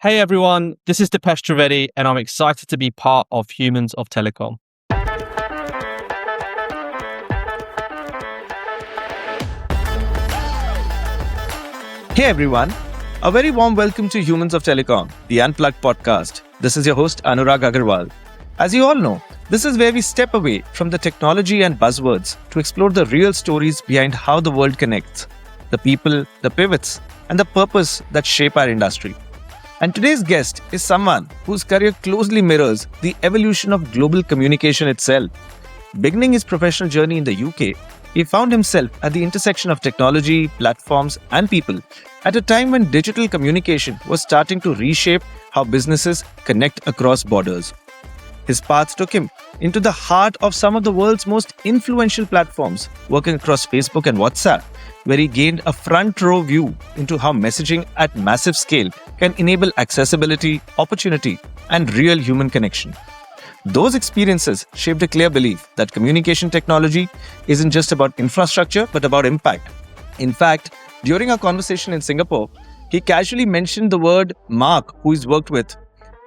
Hey everyone, this is Deepesh Trivedi, and I'm excited to be part of Humans of Telecom. Hey everyone, a very warm welcome to Humans of Telecom, the Unplugged podcast. This is your host Anurag Agarwal. As you all know, this is where we step away from the technology and buzzwords to explore the real stories behind how the world connects, the people, the pivots, and the purpose that shape our industry. And today's guest is someone whose career closely mirrors the evolution of global communication itself. Beginning his professional journey in the UK, he found himself at the intersection of technology, platforms, and people at a time when digital communication was starting to reshape how businesses connect across borders. His path took him into the heart of some of the world's most influential platforms, working across Facebook and WhatsApp, where he gained a front row view into how messaging at massive scale can enable accessibility, opportunity, and real human connection. Those experiences shaped a clear belief that communication technology isn't just about infrastructure, but about impact. In fact, during our conversation in Singapore, he casually mentioned the word Mark, who he's worked with,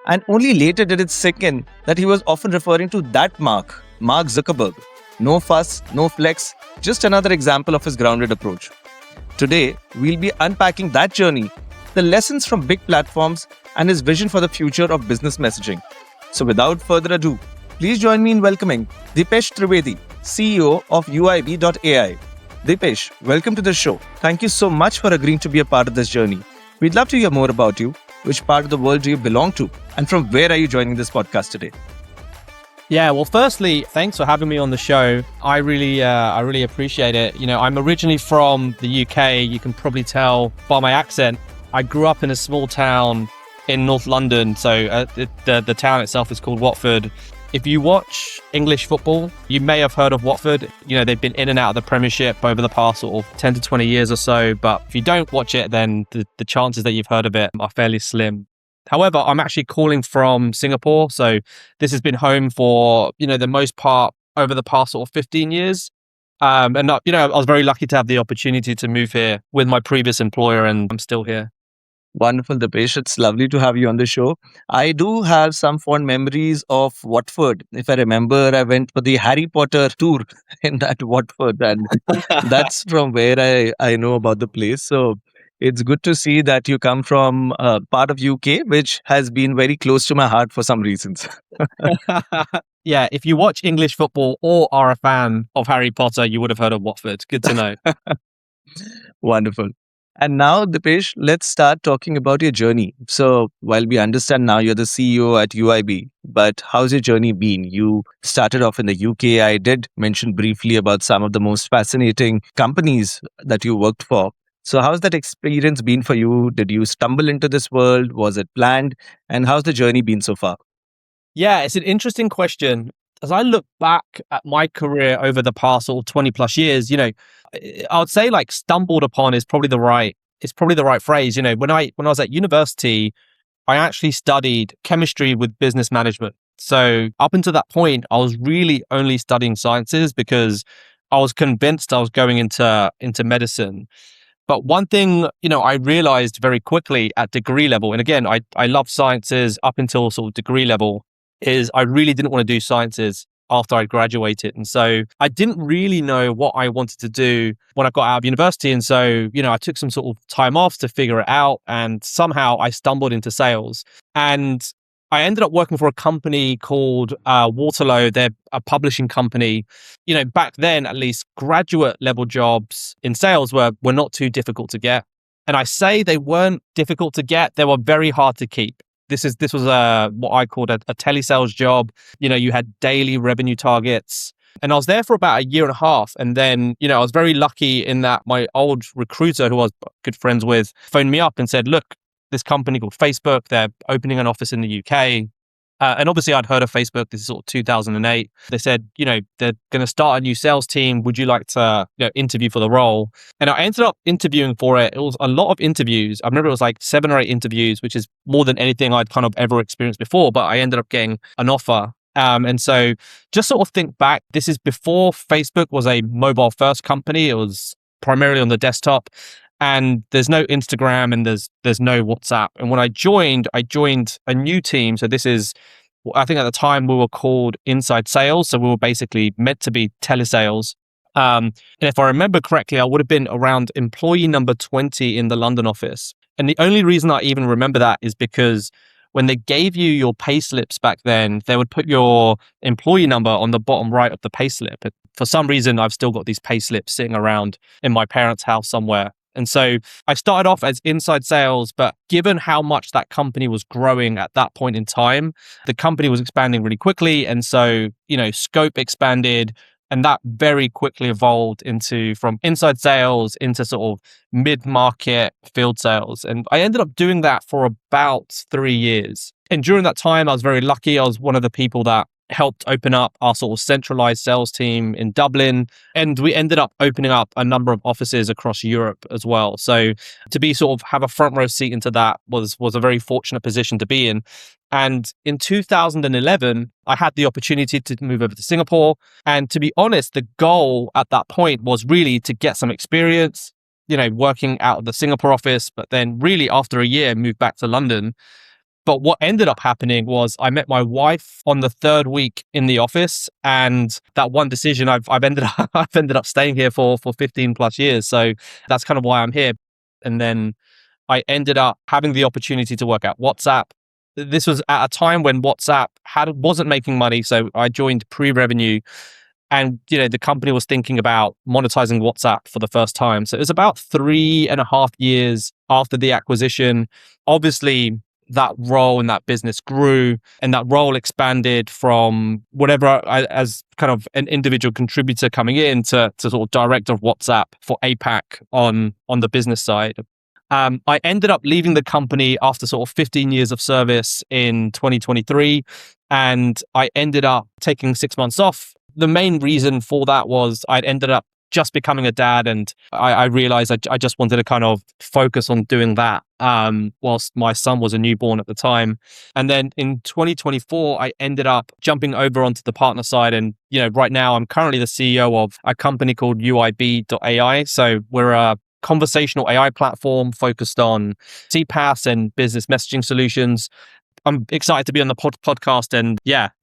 and only later did it sink in that he was often referring to that Mark Zuckerberg. No fuss, no flex, just another example of his grounded approach. Today, we'll be unpacking that journey, the lessons from big platforms, and his vision for the future of business messaging. So without further ado, please join me in welcoming Deepesh Trivedi, CEO of UIB.ai. Deepesh, welcome to the show. Thank you so much for agreeing to be a part of this journey. We'd love to hear more about you. Which part of the world do you belong to? And from where are you joining this podcast today? Yeah, well, firstly, thanks for having me on the show. I really appreciate it. You know, I'm originally from the UK. You can probably tell by my accent. I grew up in a small town in North London. So the town itself is called Watford. If you watch English football, you may have heard of Watford. You know, they've been in and out of the Premiership over the past sort of 10 to 20 years or so. But if you don't watch it, then the chances that you've heard of it are fairly slim. However, I'm actually calling from Singapore. So this has been home for, the most part over the past sort of 15 years. I was very lucky to have the opportunity to move here with my previous employer, and I'm still here. Wonderful, Deepesh. It's lovely to have you on the show. I do have some fond memories of Watford. If I remember, I went for the Harry Potter tour in that Watford, and that's from where I know about the place. So it's good to see that you come from a part of UK, which has been very close to my heart for some reasons. Yeah, if you watch English football or are a fan of Harry Potter, you would have heard of Watford. Good to know. Wonderful. And now, Deepesh, let's start talking about your journey. So, while we understand now you're the CEO at UIB, but how's your journey been? You started off in the UK. I did mention briefly about some of the most fascinating companies that you worked for. So, how's that experience been for you? Did you stumble into this world? Was it planned? And how's the journey been so far? Yeah, it's an interesting question. As I look back at my career over the past sort of 20 plus years, I would say like stumbled upon is probably the right phrase. When I was at university, I actually studied chemistry with business management. So up until that point, I was really only studying sciences because I was convinced I was going into medicine. But one thing, I realized very quickly at degree level, and again, I love sciences up until sort of degree level, is I really didn't want to do sciences after I graduated. And so I didn't really know what I wanted to do when I got out of university. And so, I took some sort of time off to figure it out. And somehow I stumbled into sales. And I ended up working for a company called Waterloo. They're a publishing company. Back then, at least, graduate level jobs in sales were not too difficult to get. And I say they weren't difficult to get. They were very hard to keep. This was what I called a telesales job. You had daily revenue targets. And I was there for about a year and a half. And then, I was very lucky in that my old recruiter, who I was good friends with, phoned me up and said, look, this company called Facebook, they're opening an office in the UK. And obviously I'd heard of Facebook. This is sort of 2008. They said, they're going to start a new sales team. Would you like to interview for the role? And I ended up interviewing for it. It was a lot of interviews. I remember it was like 7 or 8 interviews, which is more than anything I'd kind of ever experienced before. But I ended up getting an offer. And so just sort of think back, this is before Facebook was a mobile first company. It was primarily on the desktop. and there's no Instagram and there's no WhatsApp. And when I joined a new team. So this is, I think at the time we were called inside sales. So we were basically meant to be telesales. And if I remember correctly, I would have been around employee number 20 in the London office. And the only reason I even remember that is because when they gave you your pay slips back then, they would put your employee number on the bottom right of the pay slip. For some reason, I've still got these pay slips sitting around in my parents' house somewhere. And so I started off as inside sales, but given how much that company was growing at that point in time, the company was expanding really quickly. And so, scope expanded, and that very quickly evolved from inside sales into sort of mid-market field sales. And I ended up doing that for about 3 years. And during that time, I was very lucky. I was one of the people that helped open up our sort of centralized sales team in Dublin. And we ended up opening up a number of offices across Europe as well. So to be sort of have a front row seat into that was a very fortunate position to be in. And in 2011, I had the opportunity to move over to Singapore. And to be honest, the goal at that point was really to get some experience, working out of the Singapore office, but then really after a year, moved back to London. But what ended up happening was I met my wife on the third week in the office, and that one decision I've ended up staying here for 15 plus years. So that's kind of why I'm here. And then I ended up having the opportunity to work at WhatsApp. This was at a time when WhatsApp wasn't making money, so I joined pre-revenue, and the company was thinking about monetizing WhatsApp for the first time. So it was about 3.5 years after the acquisition. Obviously, that role in that business grew, and that role expanded from whatever as kind of an individual contributor coming in to sort of director of WhatsApp for APAC on the business side. I ended up leaving the company after sort of 15 years of service in 2023, and I ended up taking 6 months off. The main reason for that was I'd ended up just becoming a dad, and I realized I just wanted to kind of focus on doing that whilst my son was a newborn at the time. And then in 2024, I ended up jumping over onto the partner side. And, right now I'm currently the CEO of a company called UIB.ai. So we're a conversational AI platform focused on CPaaS and business messaging solutions. I'm excited to be on the podcast, and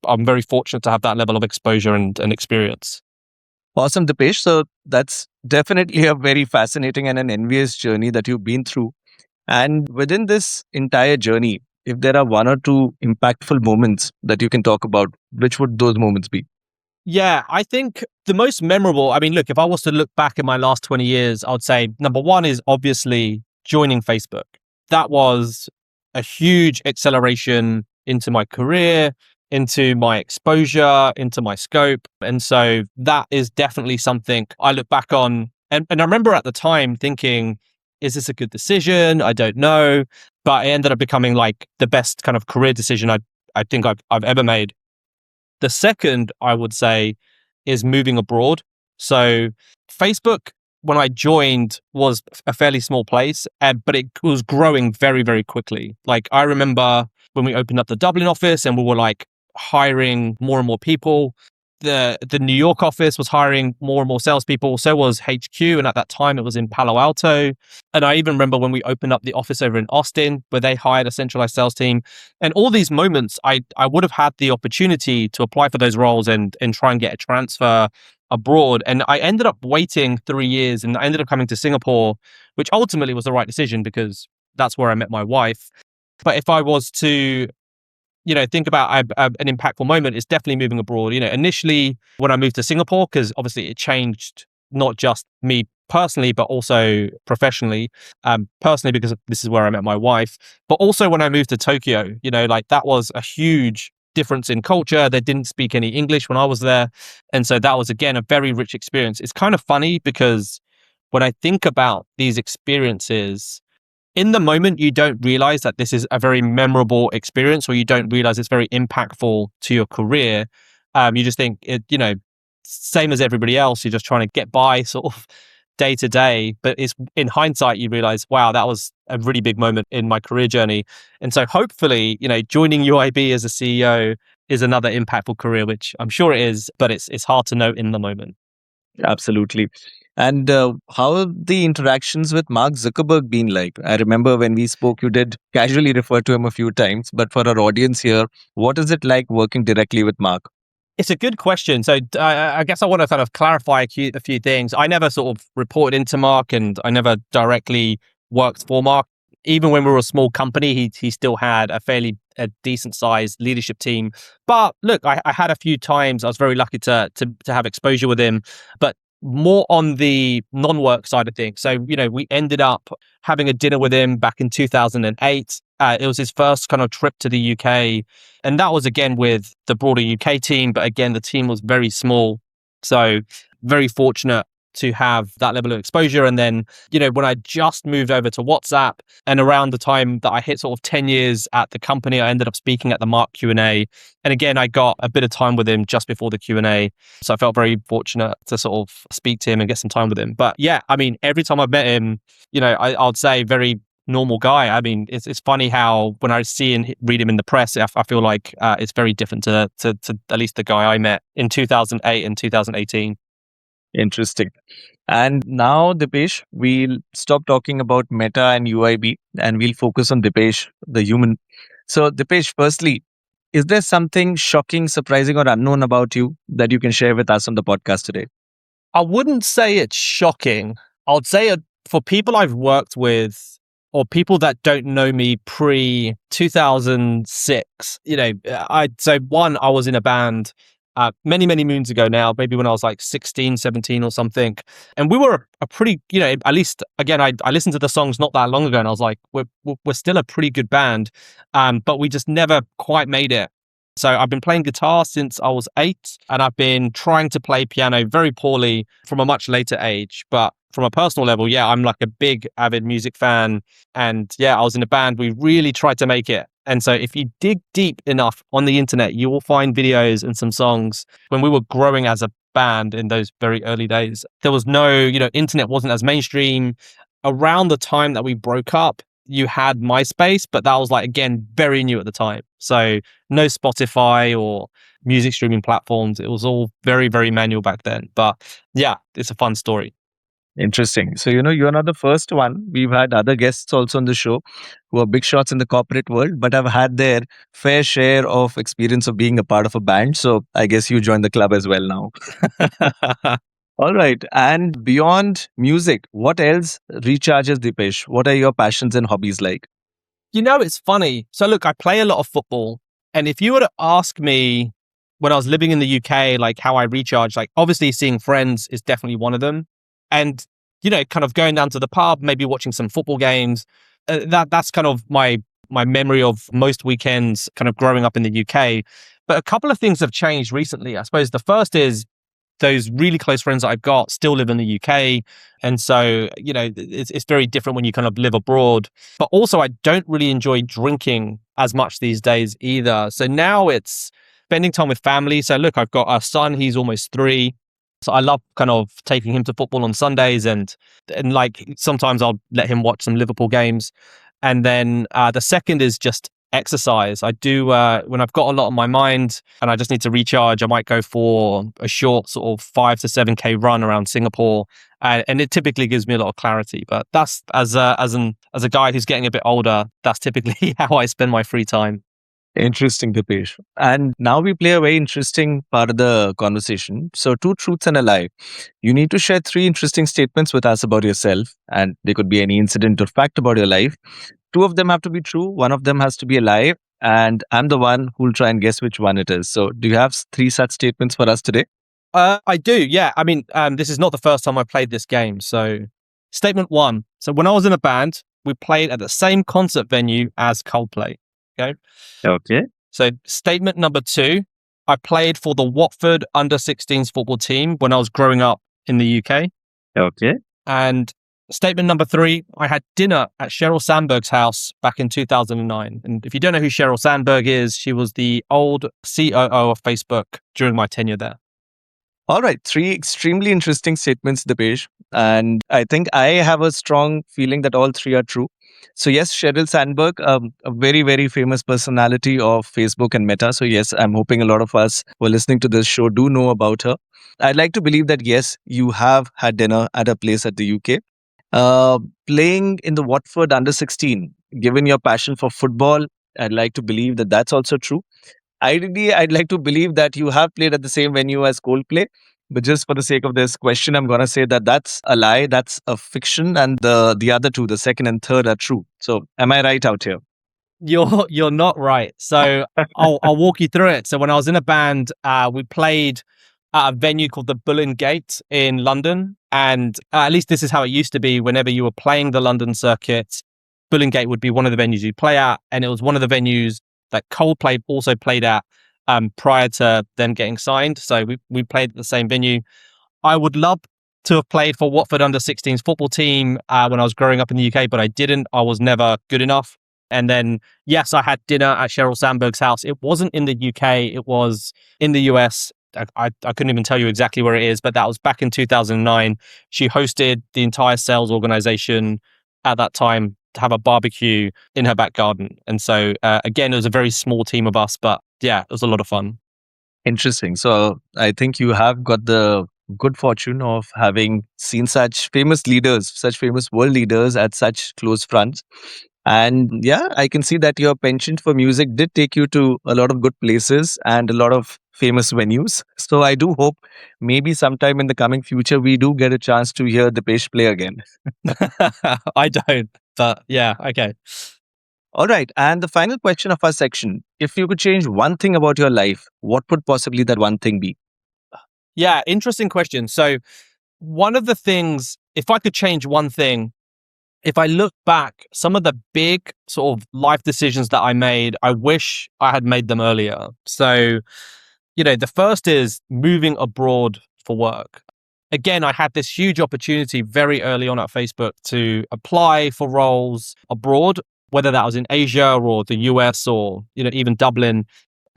I'm very fortunate to have that level of exposure and experience. Awesome, Deepesh. So that's definitely a very fascinating and an envious journey that you've been through. And within this entire journey, if there are one or two impactful moments that you can talk about, which would those moments be? Yeah, I think the most memorable, look, if I was to look back in my last 20 years, I would say number one is obviously joining Facebook. That was a huge acceleration into my career, into my exposure, into my scope. And so that is definitely something I look back on. And I remember at the time thinking, is this a good decision? I don't know. But it ended up becoming like the best kind of career decision I think I've ever made. The second, I would say, is moving abroad. So Facebook, when I joined, was a fairly small place, but it was growing very, very quickly. Like I remember when we opened up the Dublin office and we were like hiring more and more people. The New York office was hiring more and more salespeople. So was HQ. And at that time, it was in Palo Alto. And I even remember when we opened up the office over in Austin, where they hired a centralized sales team. And all these moments, I would have had the opportunity to apply for those roles and try and get a transfer abroad. And I ended up waiting 3 years, and I ended up coming to Singapore, which ultimately was the right decision because that's where I met my wife. But if I was to think about an impactful moment, is definitely moving abroad. Initially when I moved to Singapore, because obviously it changed not just me personally, but also professionally. Personally, because this is where I met my wife, but also when I moved to Tokyo, like that was a huge difference in culture. They didn't speak any English when I was there. And so that was, again, a very rich experience. It's kind of funny because when I think about these experiences, in the moment, you don't realize that this is a very memorable experience, or you don't realize it's very impactful to your career. You just think same as everybody else. You're just trying to get by sort of day to day. But it's in hindsight, you realize, wow, that was a really big moment in my career journey. And so hopefully, joining UIB as a CEO is another impactful career, which I'm sure it is, but it's hard to know in the moment. Absolutely. And how have the interactions with Mark Zuckerberg been like? I remember when we spoke, you did casually refer to him a few times, but for our audience here, what is it like working directly with Mark? It's a good question. So I guess I want to kind of clarify a few things. I never sort of reported into Mark, and I never directly worked for Mark. Even when we were a small company, he still had a decent sized leadership team. But look, I had a few times. I was very lucky to have exposure with him, but more on the non-work side of things. So we ended up having a dinner with him back in 2008. It was his first kind of trip to the UK, and that was again with the broader UK team. But again, the team was very small, so very fortunate to have that level of exposure. And then, when I just moved over to WhatsApp, and around the time that I hit sort of 10 years at the company, I ended up speaking at the Mark Q&A. And again, I got a bit of time with him just before the Q&A. So I felt very fortunate to sort of speak to him and get some time with him. But yeah, I mean, every time I've met him, I'd say very normal guy. I mean, it's funny how when I see and read him in the press, I feel like it's very different to at least the guy I met in 2008 and 2018. Interesting. And now, Deepesh, we'll stop talking about Meta and UIB and we'll focus on Deepesh, the human. So, Deepesh, firstly, is there something shocking, surprising, or unknown about you that you can share with us on the podcast today? I wouldn't say it's shocking. I'd say for people I've worked with or people that don't know me pre 2006, I was in a band many, many moons ago now, maybe when I was like 16, 17 or something. And we were a pretty, at least, again, I listened to the songs not that long ago and I was like, we're still a pretty good band, but we just never quite made it. So I've been playing guitar since I was 8, and I've been trying to play piano very poorly from a much later age. But from a personal level, yeah, I'm like a big avid music fan. And yeah, I was in a band. We really tried to make it. And so if you dig deep enough on the internet, you will find videos and some songs when we were growing as a band in those very early days. There was no, internet wasn't as mainstream. Around the time that we broke up, you had MySpace, but that was like, again, very new at the time. So no Spotify or music streaming platforms. It was all very, very manual back then. But yeah, it's a fun story. Interesting. So, you're not the first one. We've had other guests also on the show who are big shots in the corporate world, but have had their fair share of experience of being a part of a band. So, I guess you joined the club as well now. All right. And beyond music, what else recharges Deepesh? What are your passions and hobbies like? It's funny. So look, I play a lot of football. And if you were to ask me when I was living in the UK, like how I recharge, like obviously seeing friends is definitely one of them. And, kind of going down to the pub, maybe watching some football games. That's kind of my memory of most weekends kind of growing up in the UK. But a couple of things have changed recently. I suppose the first is those really close friends that I've got still live in the UK. And so, it's very different when you kind of live abroad. But also, I don't really enjoy drinking as much these days either. So now it's spending time with family. So look, I've got a son, he's almost 3. So I love kind of taking him to football on Sundays and like sometimes I'll let him watch some Liverpool games. And then the second is just exercise. I do when I've got a lot on my mind and I just need to recharge, I might go for a short sort of 5 to 7K run around Singapore, and it typically gives me a lot of clarity. But that's as a guy who's getting a bit older, that's typically how I spend my free time. Interesting, Dipesh. And now we play a very interesting part of the conversation. So, 2 truths and a lie. You need to share 3 interesting statements with us about yourself, and they could be any incident or fact about your life. 2 of them have to be true, one of them has to be a lie, and I'm the one who'll try and guess which one it is. So, do you have 3 such statements for us today? I do, yeah. I mean, this is not the first time I played this game. So, statement 1. So, when I was in a band, we played at the same concert venue as Coldplay. Okay. Okay. So, statement number 2. I played for the Watford under-16s football team when I was growing up in the UK. Okay. And statement number 3, I had dinner at Sheryl Sandberg's house back in 2009. And if you don't know who Sheryl Sandberg is, she was the old COO of Facebook during my tenure there. All right, three extremely interesting statements, Deepesh. And I think I have a strong feeling that all three are true. So, yes, Sheryl Sandberg, a very, very famous personality of Facebook and Meta. So, yes, I'm hoping a lot of us who are listening to this show do know about her. I'd like to believe that, yes, you have had dinner at a place at the UK. Uh, Playing in the Watford under 16, given your passion for football, I'd like to believe that that's also true. Ideally, I'd like to believe that you have played at the same venue as Coldplay. But just for the sake of this question, I'm going to say that that's a lie, that's a fiction, and the other two, the second and third, are true. So, am I right out here? You're not right. So I'll walk you through it. So when I was in a band, we played at a venue called the Bull and Gate in London, and at least this is how it used to be. Whenever you were playing the London circuit, Bull and Gate would be one of the venues you'd play at, and it was one of the venues that Coldplay also played at prior to them getting signed. So we played at the same venue. I would love to have played for Watford under 16s football team when I was growing up in the UK, but I didn't. I was never good enough. And then, yes, I had dinner at Sheryl Sandberg's house. It wasn't in the UK, it was in the US. I couldn't even tell you exactly where it is, but that was back in 2009. She hosted the entire sales organization at that time to have a barbecue in her back garden. And so, again, it was a very small team of us, but yeah, it was a lot of fun. Interesting. So, I think you have got the good fortune of having seen such famous leaders, such famous world leaders at such close fronts. And yeah, I can see that your penchant for music did take you to a lot of good places and a lot of famous venues. So I do hope maybe sometime in the coming future we do get a chance to hear Deepesh play again. I don't, but yeah, okay. All right. And the final question of our section, if you could change one thing about your life, what would possibly that one thing be? Yeah, interesting question. So, one of the things, if I could change one thing, if I look back, some of the big sort of life decisions that I made, I wish I had made them earlier. So, the first is moving abroad for work. Again, I had this huge opportunity very early on at Facebook to apply for roles abroad, whether that was in Asia or the US or, even Dublin.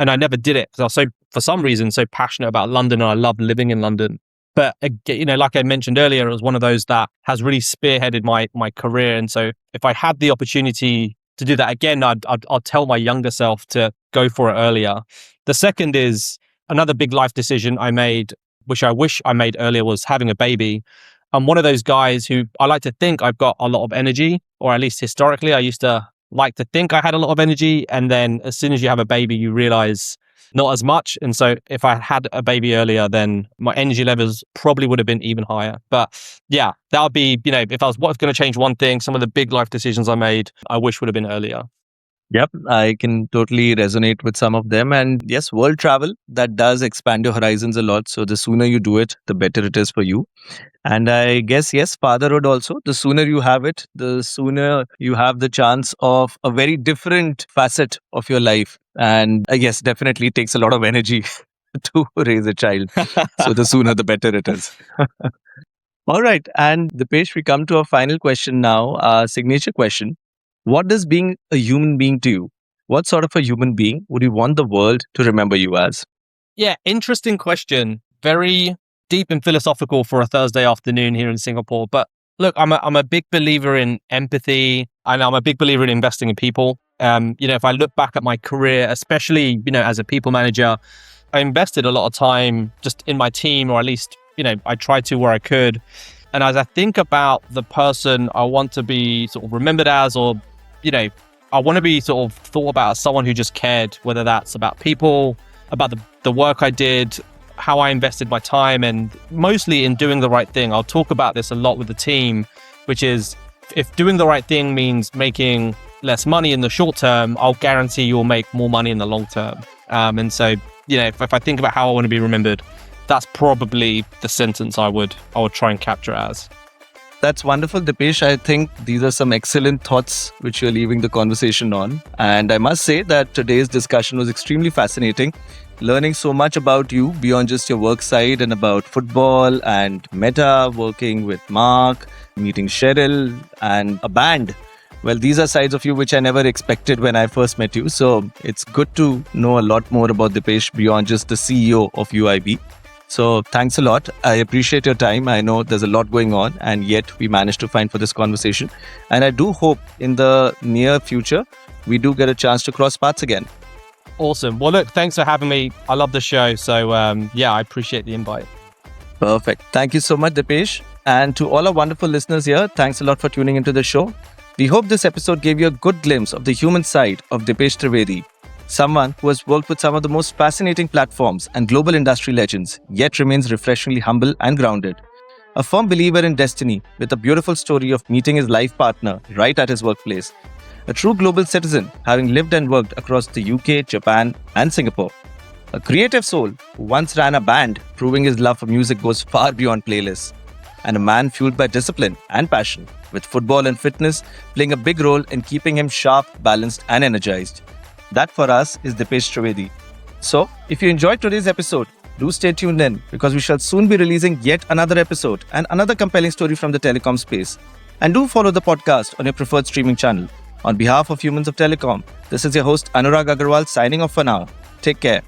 And I never did it because I was for some reason, so passionate about London and I love living in London. But like I mentioned earlier, it was one of those that has really spearheaded my career. And so if I had the opportunity to do that again, I'd tell my younger self to go for it earlier. The second is another big life decision I made, which I wish I made earlier, was having a baby. I'm one of those guys who I like to think I've got a lot of energy, or at least historically, I used to like to think I had a lot of energy. And then as soon as you have a baby, you realize not as much. And so if I had a baby earlier, then my energy levels probably would have been even higher. But yeah, that would be, if I was going to change one thing, some of the big life decisions I made, I wish would have been earlier. Yep, I can totally resonate with some of them. And yes, world travel, that does expand your horizons a lot. So the sooner you do it, the better it is for you. And I guess, yes, fatherhood also, the sooner you have it, the sooner you have the chance of a very different facet of your life. And I guess definitely takes a lot of energy to raise a child. So the sooner, the better it is. All right. And Deepesh, we come to our final question now, our signature question. What does being a human being to you? What sort of a human being would you want the world to remember you as? Yeah, interesting question. Very deep and philosophical for a Thursday afternoon here in Singapore. But look, I'm a big believer in empathy, and I'm a big believer in investing in people. If I look back at my career, especially, as a people manager, I invested a lot of time just in my team, or at least, I tried to where I could. And as I think about the person I want to be sort of remembered as, or, I want to be sort of thought about as someone who just cared, whether that's about people, about the work I did, how I invested my time, and mostly in doing the right thing. I'll talk about this a lot with the team, which is if doing the right thing means making less money in the short term, I'll guarantee you'll make more money in the long term. And so, if I think about how I want to be remembered, that's probably the sentence I would try and capture as. That's wonderful, Deepesh. I think these are some excellent thoughts which you're leaving the conversation on. And I must say that today's discussion was extremely fascinating. Learning so much about you beyond just your work side, and about football and Meta, working with Mark, meeting Sheryl, and a band. Well, these are sides of you which I never expected when I first met you. So it's good to know a lot more about Deepesh beyond just the CEO of UIB. So thanks a lot. I appreciate your time. I know there's a lot going on, and yet we managed to find for this conversation. And I do hope in the near future, we do get a chance to cross paths again. Awesome. Well, look, thanks for having me. I love the show. So I appreciate the invite. Perfect. Thank you so much, Deepesh. And to all our wonderful listeners here, thanks a lot for tuning into the show. We hope this episode gave you a good glimpse of the human side of Deepesh Trivedi, someone who has worked with some of the most fascinating platforms and global industry legends, yet remains refreshingly humble and grounded. A firm believer in destiny with a beautiful story of meeting his life partner right at his workplace. A true global citizen, having lived and worked across the UK, Japan, and Singapore. A creative soul who once ran a band, proving his love for music goes far beyond playlists. And a man fueled by discipline and passion, with football and fitness playing a big role in keeping him sharp, balanced, and energized. That for us is Deepesh Trivedi. So, if you enjoyed today's episode, do stay tuned in because we shall soon be releasing yet another episode and another compelling story from the telecom space. And do follow the podcast on your preferred streaming channel. On behalf of Humans of Telecom, this is your host Anurag Agarwal signing off for now. Take care.